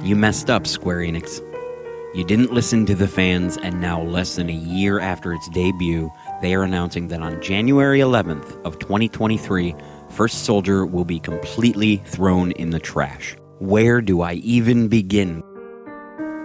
You messed up, Square Enix. You didn't listen to the fans, and now less than a year after its debut, they are announcing that on January 11th of 2023, First Soldier will be completely thrown in the trash. Where do I even begin?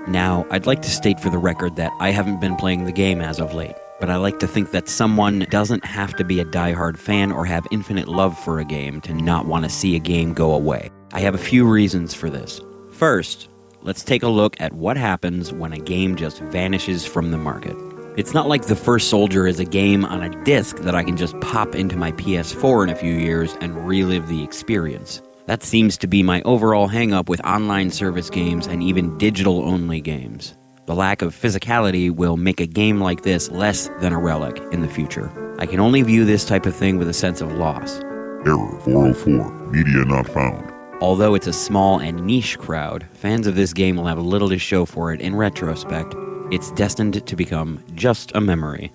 Now, I'd like to state for the record that I haven't been playing the game as of late, but I like to think that someone doesn't have to be a diehard fan or have infinite love for a game to not want to see a game go away. I have a few reasons for this. First, let's take a look at what happens when a game just vanishes from the market. It's not like The First Soldier is a game on a disc that I can just pop into my PS4 in a few years and relive the experience. That seems to be my overall hang-up with online service games and even digital-only games. The lack of physicality will make a game like this less than a relic in the future. I can only view this type of thing with a sense of loss. Error 404, media not found. Although it's a small and niche crowd, fans of this game will have little to show for it in retrospect. It's destined to become just a memory.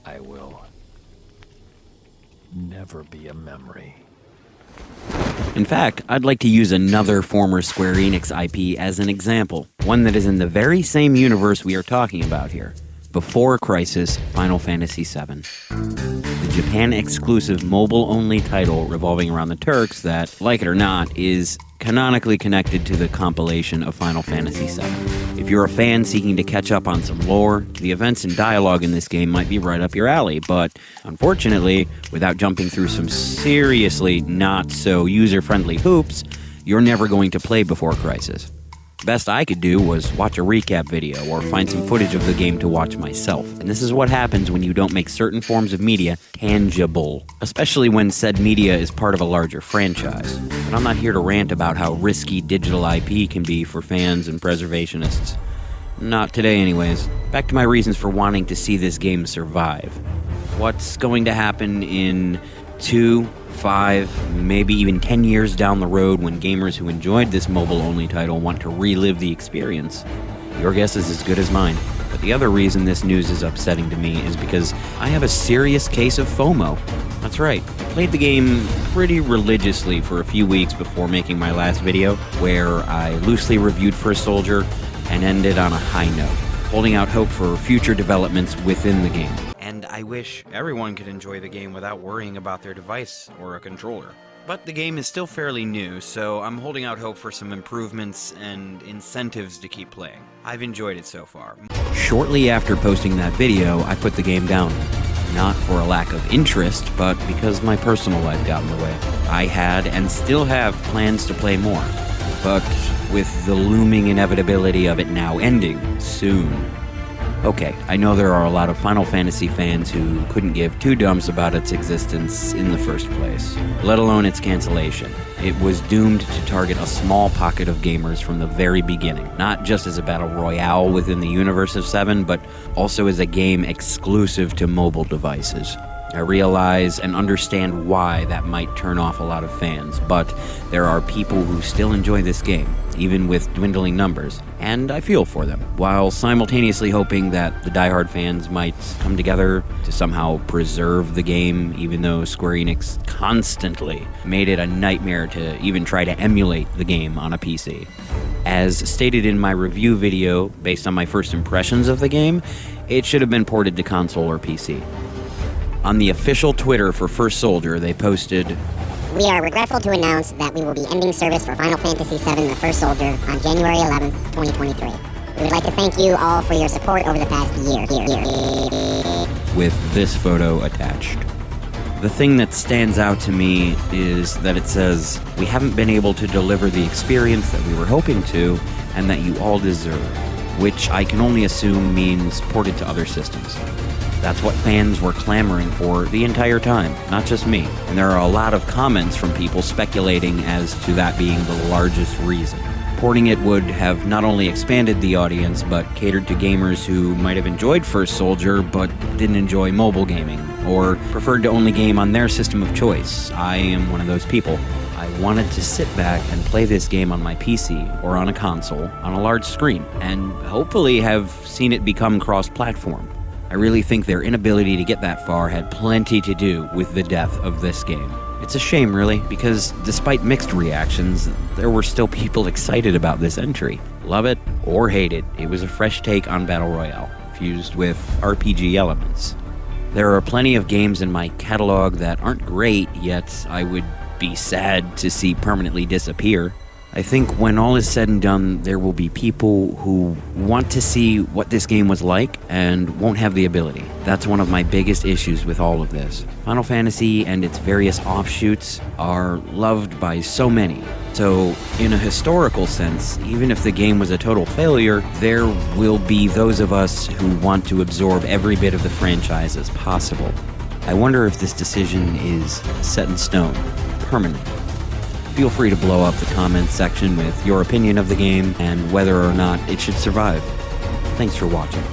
I will never be a memory. In fact, I'd like to use another former Square Enix IP as an example, one that is in the very same universe we are talking about here. Before Crisis, Final Fantasy VII. The Japan-exclusive mobile-only title revolving around the Turks that, like it or not, is canonically connected to the compilation of Final Fantasy VII. If you're a fan seeking to catch up on some lore, the events and dialogue in this game might be right up your alley, but unfortunately, without jumping through some seriously not-so-user-friendly hoops, you're never going to play Before Crisis. Best I could do was watch a recap video or find some footage of the game to watch myself. And this is what happens when you don't make certain forms of media tangible, especially when said media is part of a larger franchise. But I'm not here to rant about how risky digital IP can be for fans and preservationists. Not today anyways. Back to my reasons for wanting to see this game survive. What's going to happen in 2, 5, maybe even 10 years down the road when gamers who enjoyed this mobile-only title want to relive the experience? Your guess is as good as mine. But the other reason this news is upsetting to me is because I have a serious case of FOMO. That's right, I played the game pretty religiously for a few weeks before making my last video, where I loosely reviewed First Soldier and ended on a high note, holding out hope for future developments within the game. And I wish everyone could enjoy the game without worrying about their device or a controller. But the game is still fairly new, so I'm holding out hope for some improvements and incentives to keep playing. I've enjoyed it so far. Shortly after posting that video, I put the game down. Not for a lack of interest, but because my personal life got in the way. I had, and still have, plans to play more. But with the looming inevitability of it now ending soon. Okay, I know there are a lot of Final Fantasy fans who couldn't give two dumps about its existence in the first place, let alone its cancellation. It was doomed to target a small pocket of gamers from the very beginning, not just as a battle royale within the universe of 7, but also as a game exclusive to mobile devices. I realize and understand why that might turn off a lot of fans, but there are people who still enjoy this game, even with dwindling numbers, and I feel for them, while simultaneously hoping that the diehard fans might come together to somehow preserve the game, even though Square Enix constantly made it a nightmare to even try to emulate the game on a PC. As stated in my review video, based on my first impressions of the game, it should have been ported to console or PC. On the official Twitter for First Soldier, they posted, "We are regretful to announce that we will be ending service for Final Fantasy VII The First Soldier on January 11th, 2023. We would like to thank you all for your support over the past year." With this photo attached. The thing that stands out to me is that it says, "We haven't been able to deliver the experience that we were hoping to and that you all deserve," which I can only assume means ported to other systems. That's what fans were clamoring for the entire time, not just me. And there are a lot of comments from people speculating as to that being the largest reason. Porting it would have not only expanded the audience, but catered to gamers who might have enjoyed First Soldier, but didn't enjoy mobile gaming, or preferred to only game on their system of choice. I am one of those people. I wanted to sit back and play this game on my PC, or on a console, on a large screen, and hopefully have seen it become cross-platform. I really think their inability to get that far had plenty to do with the death of this game. It's a shame, really, because despite mixed reactions, there were still people excited about this entry. Love it or hate it, it was a fresh take on Battle Royale, fused with RPG elements. There are plenty of games in my catalog that aren't great, yet I would be sad to see permanently disappear. I think when all is said and done, there will be people who want to see what this game was like and won't have the ability. That's one of my biggest issues with all of this. Final Fantasy and its various offshoots are loved by so many. So, in a historical sense, even if the game was a total failure, there will be those of us who want to absorb every bit of the franchise as possible. I wonder if this decision is set in stone, permanent. Feel free to blow up the comments section with your opinion of the game and whether or not it should survive. Thanks for watching.